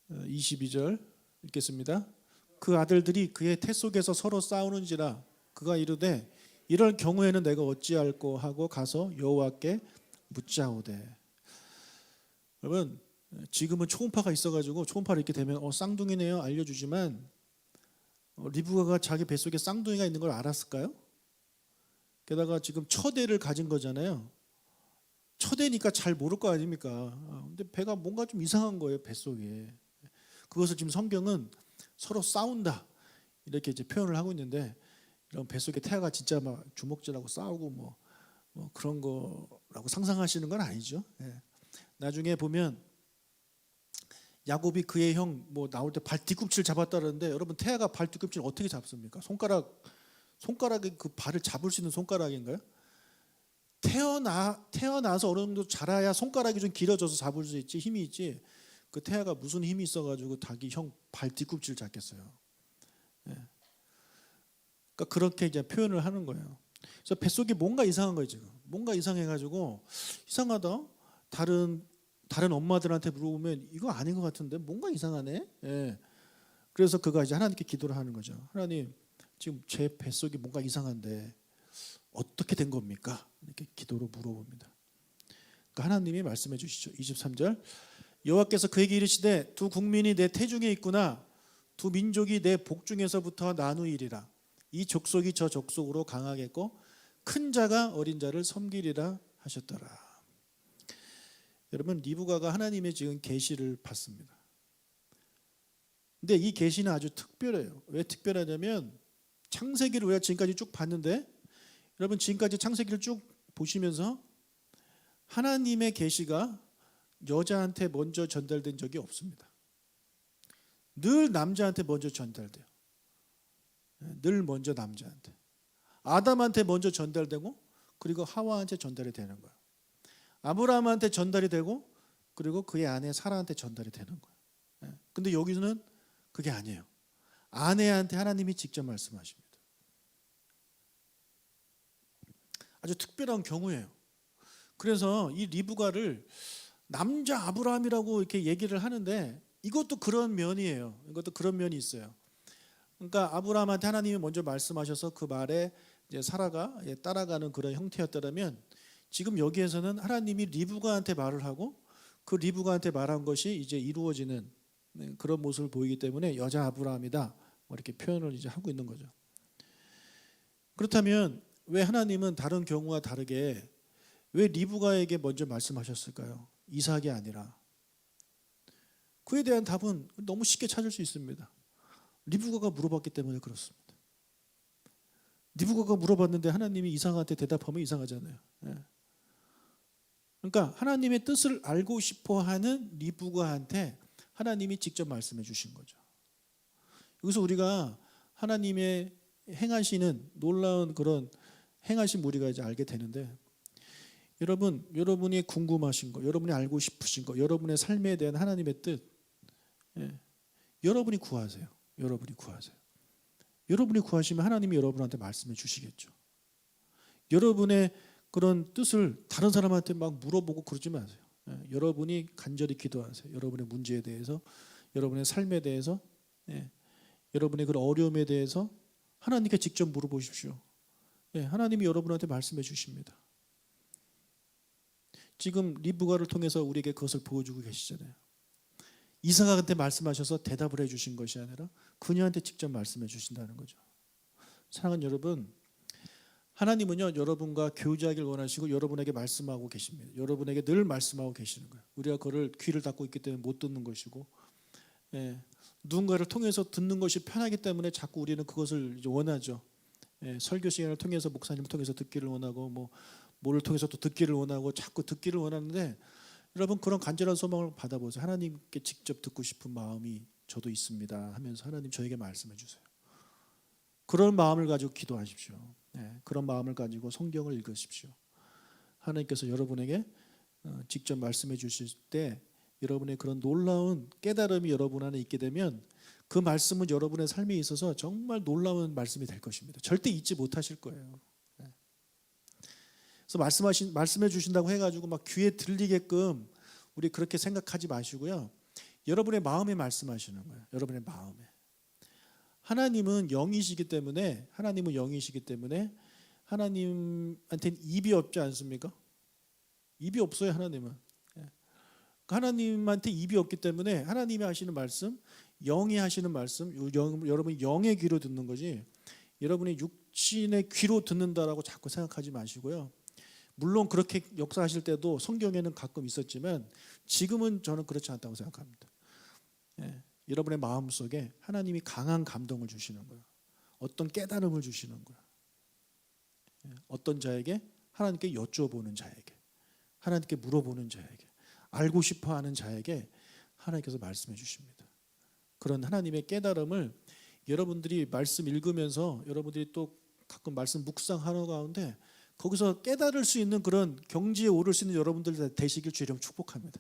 22절 읽겠습니다. 그 아들들이 그의 태 속에서 서로 싸우는지라 그가 이르되 이럴 경우에는 내가 어찌할꼬 하고 가서 여호와께 묻자오되. 여러분, 지금은 초음파가 있어가지고 초음파를 이렇게 되면 쌍둥이네요 알려주지만 리브가가 자기 뱃속에 쌍둥이가 있는 걸 알았을까요? 게다가 지금 첫 애를 가진 거잖아요. 초대니까 잘 모를 거 아닙니까? 근데 배가 뭔가 좀 이상한 거예요, 뱃속에. 그것을 지금 성경은 서로 싸운다 이렇게 이제 표현을 하고 있는데, 이런 뱃속에 태아가 진짜 막 주먹질하고 싸우고 뭐 그런 거라고 상상하시는 건 아니죠. 예. 나중에 보면 야곱이 그의 형 뭐 나올 때 발 뒤꿈치를 잡았다는데, 여러분 태아가 발 뒤꿈치를 어떻게 잡습니까? 손가락에 그 발을 잡을 수 있는 손가락인가요? 태어나서 어느 정도 자라야 손가락이 좀 길어져서 잡을 수 있지, 힘이 있지. 그 태아가 무슨 힘이 있어가지고 자기 형 발 뒤꿈치를 잡겠어요. 예. 그러니까 그렇게 이제 표현을 하는 거예요. 그래서 뱃속에 뭔가 이상한 거예요 지금. 뭔가 이상해가지고 이상하다. 다른 엄마들한테 물어보면 이거 아닌 것 같은데 뭔가 이상하네. 예. 그래서 그가 이제 하나님께 기도를 하는 거죠. 하나님, 지금 제 뱃속이 뭔가 이상한데 어떻게 된 겁니까? 이렇게 기도로 물어봅니다. 그러니까 하나님이 말씀해 주시죠. 23절. 여호와께서 그에게 이르시되 두 국민이 내 태중에 있구나. 두 민족이 내 복중에서부터 나누이리라. 이 족속이 저 족속으로 강하겠고 큰 자가 어린 자를 섬기리라 하셨더라. 여러분, 리브가가 하나님의 지금 계시를 받습니다. 근데 이 계시는 아주 특별해요. 왜 특별하냐면 창세기를 우리가 지금까지 쭉 봤는데, 여러분 지금까지 창세기를 쭉 보시면서 하나님의 계시가 여자한테 먼저 전달된 적이 없습니다. 늘 남자한테 먼저 전달돼요. 늘 먼저 남자한테. 아담한테 먼저 전달되고 그리고 하와한테 전달이 되는 거예요. 아브라함한테 전달이 되고 그리고 그의 아내 사라한테 전달이 되는 거예요. 근데 여기서는 그게 아니에요. 아내한테 하나님이 직접 말씀하십니다. 아주 특별한 경우예요. 그래서 이 리브가를 남자 아브라함이라고 이렇게 얘기를 하는데, 이것도 그런 면이에요. 이것도 그런 면이 있어요. 그러니까 아브라함한테 하나님이 먼저 말씀하셔서 그 말에 이제 사라가 따라가는 그런 형태였다면, 지금 여기에서는 하나님이 리브가한테 말을 하고 그 리브가한테 말한 것이 이제 이루어지는 그런 모습을 보이기 때문에 여자 아브라함이다 이렇게 표현을 이제 하고 있는 거죠. 그렇다면 왜 하나님은 다른 경우와 다르게 왜 리브가에게 먼저 말씀하셨을까요? 이삭이 아니라. 그에 대한 답은 너무 쉽게 찾을 수 있습니다. 리브가가 물어봤기 때문에 그렇습니다. 리브가가 물어봤는데 하나님이 이삭한테 대답하면 이상하잖아요. 그러니까 하나님의 뜻을 알고 싶어하는 리브가한테 하나님이 직접 말씀해 주신 거죠. 여기서 우리가 하나님의 행하시는 놀라운 그런 행하신 우리가 이제 알게 되는데, 여러분이 궁금하신 거, 여러분이 알고 싶으신 거, 여러분의 삶에 대한 하나님의 뜻, 여러분이 구하세요. 여러분이 구하시면 하나님이 여러분한테 말씀해 주시겠죠. 여러분의 그런 뜻을 다른 사람한테 막 물어보고 그러지 마세요. 여러분이 간절히 기도하세요. 여러분의 문제에 대해서, 여러분의 삶에 대해서, 여러분의 그런 어려움에 대해서 하나님께 직접 물어보십시오. 하나님이 여러분한테 말씀해 주십니다. 지금 리브가를 통해서 우리에게 그것을 보여주고 계시잖아요. 이삭한테 말씀하셔서 대답을 해주신 것이 아니라 그녀한테 직접 말씀해 주신다는 거죠. 사랑하는 여러분, 하나님은요 여러분과 교제하길 원하시고 여러분에게 말씀하고 계십니다. 여러분에게 늘 말씀하고 계시는 거예요. 우리가 그를 귀를 닫고 있기 때문에 못 듣는 것이고, 누군가를 통해서 듣는 것이 편하기 때문에 자꾸 우리는 그것을 원하죠. 설교 시간을 통해서, 목사님을 통해서 듣기를 원하고 뭐를 통해서 또 듣기를 원하고 자꾸 듣기를 원하는데, 여러분 그런 간절한 소망을 받아보세요. 하나님께 직접 듣고 싶은 마음이 저도 있습니다 하면서 하나님 저에게 말씀해 주세요. 그런 마음을 가지고 기도하십시오. 그런 마음을 가지고 성경을 읽으십시오. 하나님께서 여러분에게 직접 말씀해 주실 때 여러분의 그런 놀라운 깨달음이 여러분 안에 있게 되면 그 말씀은 여러분의 삶에 있어서 정말 놀라운 말씀이 될 것입니다. 절대 잊지 못하실 거예요. 그래서 말씀해 주신다고 해가지고 막 귀에 들리게끔 우리 그렇게 생각하지 마시고요. 여러분의 마음에 말씀하시는 거예요. 여러분의 마음에. 하나님은 영이시기 때문에 하나님한테는 입이 없지 않습니까? 입이 없어요, 하나님은. 하나님한테 입이 없기 때문에 하나님이 하시는 말씀, 영이 하시는 말씀, 여러분이 영의 귀로 듣는 거지 여러분이 육신의 귀로 듣는다라고 자꾸 생각하지 마시고요. 물론 그렇게 역사하실 때도 성경에는 가끔 있었지만 지금은 저는 그렇지 않다고 생각합니다. 예, 여러분의 마음속에 하나님이 강한 감동을 주시는 거예요. 어떤 깨달음을 주시는 거예요. 예, 어떤 자에게? 하나님께 여쭤보는 자에게, 하나님께 물어보는 자에게, 알고 싶어하는 자에게 하나님께서 말씀해 주십니다. 그런 하나님의 깨달음을 여러분들이 말씀 읽으면서 여러분들이 또 가끔 말씀 묵상하는 가운데 거기서 깨달을 수 있는 그런 경지에 오를 수 있는 여러분들 되시길 주님 축복합니다.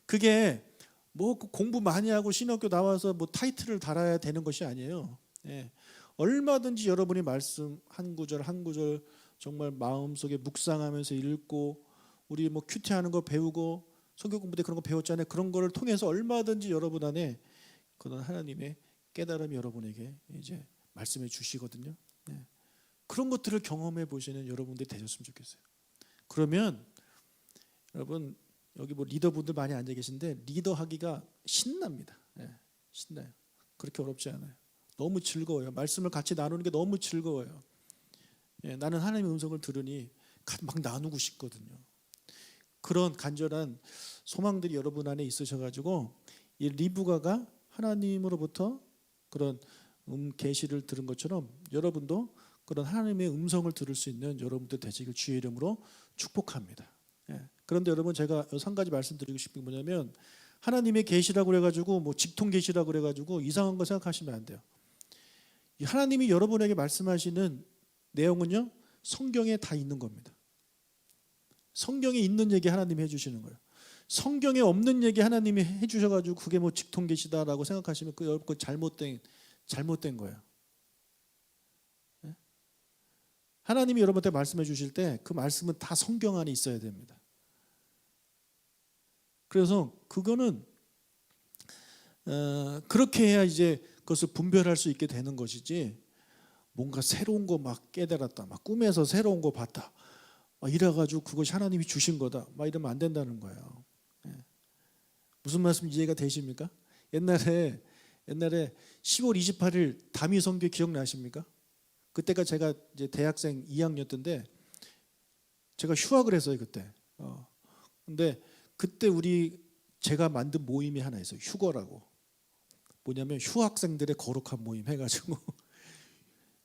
그게 뭐 공부 많이 하고 신학교 나와서 뭐 타이틀을 달아야 되는 것이 아니에요. 예. 얼마든지 여러분이 말씀 한 구절 한 구절 정말 마음속에 묵상하면서 읽고, 우리 뭐 큐티하는 거 배우고 성경 공부 때 그런 거 배웠잖아요. 그런 거를 통해서 얼마든지 여러분 안에 그런 하나님의 깨달음이 여러분에게 이제 말씀해 주시거든요. 예. 그런 것들을 경험해 보시는 여러분들이 되셨으면 좋겠어요. 그러면 여러분 여기 뭐 리더분들 많이 앉아 계신데 리더하기가 신납니다. 예, 신나요. 그렇게 어렵지 않아요. 너무 즐거워요. 말씀을 같이 나누는 게 너무 즐거워요. 예, 나는 하나님의 음성을 들으니 막 나누고 싶거든요. 그런 간절한 소망들이 여러분 안에 있으셔가지고 이 리브가가 하나님으로부터 그런 계시를 들은 것처럼 여러분도 그런 하나님의 음성을 들을 수 있는 여러분들 되시길 주의 이름으로 축복합니다. 예. 그런데 여러분 제가 한 가지 말씀드리고 싶은 게 뭐냐면 하나님의 계시라고 그래가지고 뭐 직통 계시라고 그래가지고 이상한 거 생각하시면 안 돼요. 하나님이 여러분에게 말씀하시는 내용은요 성경에 다 있는 겁니다. 성경에 있는 얘기 하나님이 해주시는 거예요. 성경에 없는 얘기 하나님이 해주셔가지고 그게 뭐 직통 계시다라고 생각하시면 그 잘못된 거예요. 하나님이 여러분한테 말씀해 주실 때 그 말씀은 다 성경 안에 있어야 됩니다. 그래서 그거는 그렇게 해야 이제 그것을 분별할 수 있게 되는 것이지, 뭔가 새로운 거 막 깨달았다, 막 꿈에서 새로운 거 봤다, 막 이래가지고 그것이 하나님이 주신 거다, 막 이러면 안 된다는 거예요. 무슨 말씀 이해가 되십니까? 옛날에 10월 28일 다미 선교 기억나십니까? 그때가 제가 이제 대학생 2학년 때인데 제가 휴학을 했어요 그때. 근데 그때 제가 만든 모임이 하나 있어요. 휴거라고. 뭐냐면 휴학생들의 거룩한 모임 해가지고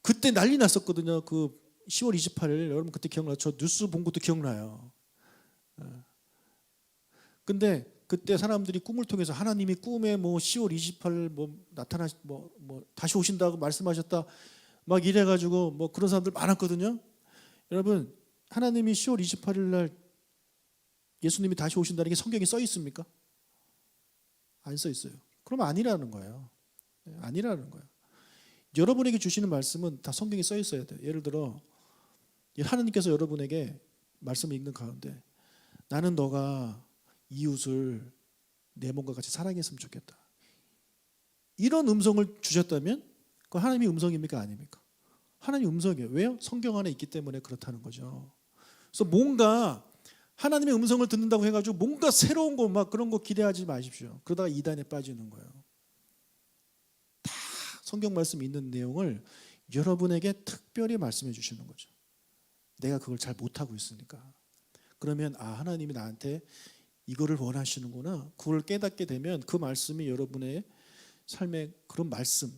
그때 난리 났었거든요. 그 10월 28일 여러분 그때 기억나요? 저 뉴스 본 것도 기억나요. 근데 그때 사람들이 꿈을 통해서 하나님이 꿈에 뭐 10월 28일 뭐 뭐 다시 오신다고 말씀하셨다 막 이래가지고 뭐 그런 사람들 많았거든요. 여러분 하나님이 10월 28일 날 예수님이 다시 오신다는 게 성경에 써 있습니까? 안 써 있어요. 그럼 아니라는 거예요. 아니라는 거예요. 여러분에게 주시는 말씀은 다 성경에 써 있어야 돼요. 예를 들어 하나님께서 여러분에게 말씀을 읽는 가운데 나는 너가 이웃을 내 몸과 같이 사랑했으면 좋겠다, 이런 음성을 주셨다면 그건 하나님의 음성입니까? 아닙니까? 하나님의 음성이에요. 왜요? 성경 안에 있기 때문에 그렇다는 거죠. 그래서 뭔가 하나님의 음성을 듣는다고 해가지고 뭔가 새로운 거 막 그런 거 기대하지 마십시오. 그러다가 이단에 빠지는 거예요. 다 성경 말씀이 있는 내용을 여러분에게 특별히 말씀해 주시는 거죠. 내가 그걸 잘 못하고 있으니까. 그러면 하나님이 나한테 이거를 원하시는구나, 그걸 깨닫게 되면 그 말씀이 여러분의 삶의 그런 말씀,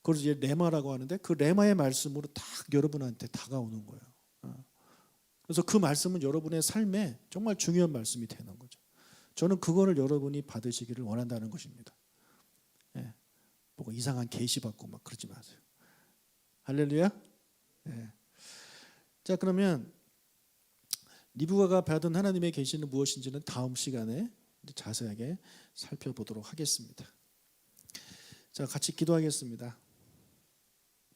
그걸 이제 레마라고 하는데 그 레마의 말씀으로 딱 여러분한테 다가오는 거예요. 그래서 그 말씀은 여러분의 삶에 정말 중요한 말씀이 되는 거죠. 저는 그거를 여러분이 받으시기를 원한다는 것입니다. 예. 뭐 이상한 계시 받고 막 그러지 마세요. 할렐루야. 예. 자, 그러면 리브가가 받은 하나님의 계시는 무엇인지는 다음 시간에 자세하게 살펴보도록 하겠습니다. 자, 같이 기도하겠습니다.